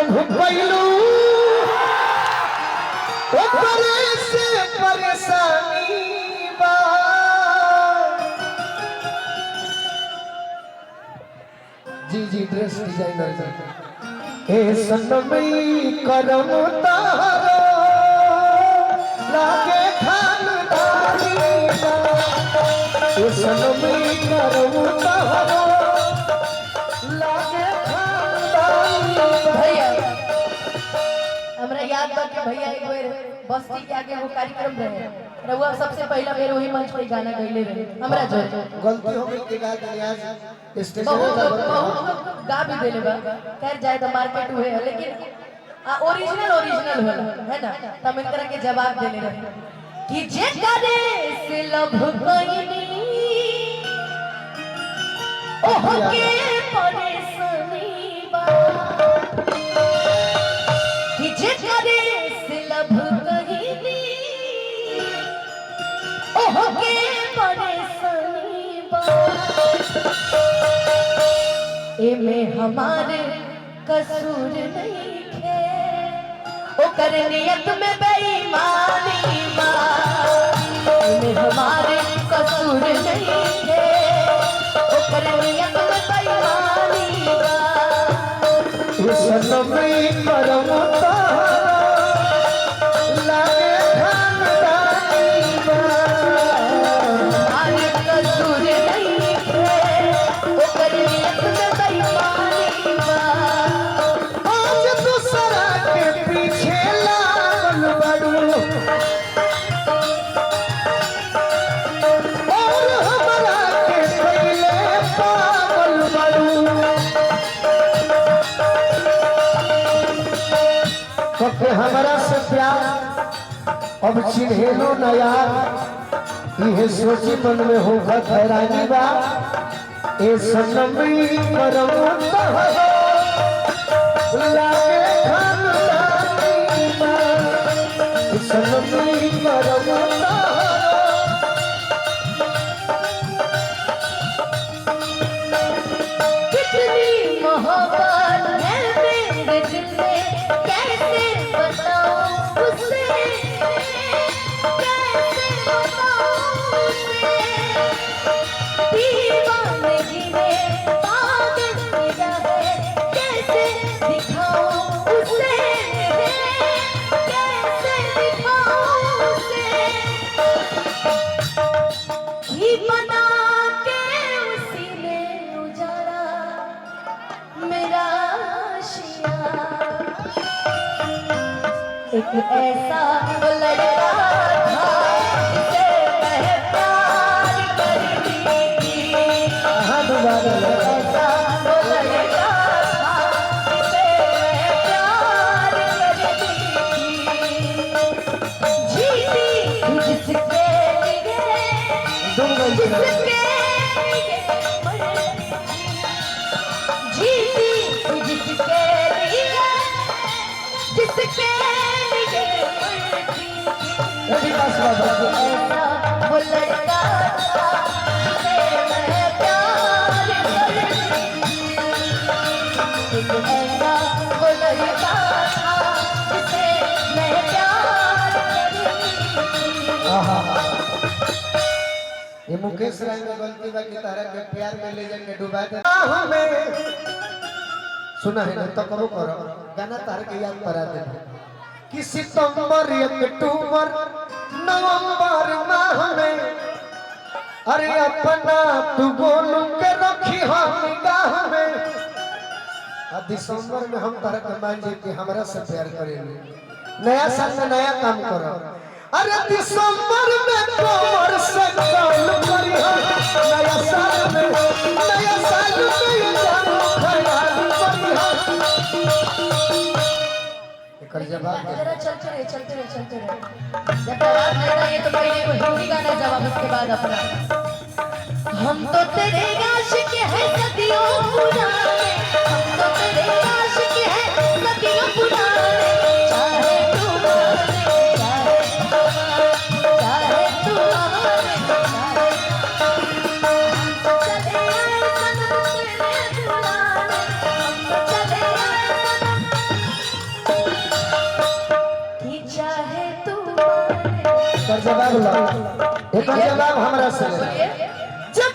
प्रभु पहलू से परेशानी बा जी ड्रेस डिजाइनर जी ए सनमई करम तारो लागे खानदानी बा ए सनमई करम तारो लागे खानदानी भैया हमरा याद बा कि भैया एक बेर बस्ती के आगे वो कार्यक्रम रहे रहुआ सबसे पहला बेर वही मंच पे गाना गइले रहे हमरा जो गलती हो गई के गा के आज स्टेज बहुत गा भी देले बा खैर जाए तो मार्केट हुए है लेकिन ओरिजिनल होला है ना तब इनकरा के जवाब देले रहे कि जे करे से लभ कइनी ओह के परेशानी बा कि जे करे से लभ कइनी ओह के परेशानी बा एमे हमारे कसूर नहीं है ओकर नियत में बेईमानी बा एमे हमारे कसूर नहीं है ओकर नियत में बेईमानी बा ए सनमई करम तारो लागे खानदानी बा हमारे कसूर नहीं है ओकर नियत में बेईमानी बा आज दूसरा के पीछे लागल बड़ू और हमरा के पहले पागल बड़ू कबे हमरा से प्यार अब चिन्हेलो न यार इहे सोची मन में होगा हैरानी बा ए सनमई करम तारो लागे खानदानी बा ए सनमई करम तारो कितनी मोहब्बत है मेरे दिल में कैसे बताऊं उसे कैसे बताऊं उसे दीवानगी में पागल किया है कैसे दिखाऊं उसे कैसे दिखाऊं उसे ही बना के उसी ने उजाड़ा मेरा आशिया एक ऐसा लड़का था जिसे मैं प्यार करती थी ऐसा लड़का था जिसे मैं प्यार करती थी जीती जिसके लिए जिसके जीती जिसके लिए जिसके लिए अभी पास बाबा ऐसा वो लड़का था जिसे मैं प्यार करती थी ऐसा वो लड़का था जिसे मैं प्यार करती थी आहा ये मुकेश राय में गलती बा कि तारा के प्यार में ले जाके डुबा दे हमें सुना है ना तो कबो करो गाना तार के याद करा दे कि सितंबर अक्टूबर नवंबर माह में अरे अपना तू बोलू के रखी हम निगाह में दिसंबर में हम तारा के मान जे कि हमरा से प्यार करेंगे नया साल में नया काम करो अरे दिसंबर में कमर से कॉल करी नया साल में ये जानो ख्याल करी एकर जवाब जरा चलते रहे जब जवाब देना ये तो पहले वो हिंदी गाना जवाब उसके बाद अपना हम तो तेरे आशिक हैं सदियों पुराने हम तो तेरे आशिक हैं सदियों पुराने चाहे तू माने चाहे तू माने चले आए सनम तेरे बुलाने हम तो चले आए सनम एकर जवाब लो, एकर जवाब हमरा से ले। बोलिए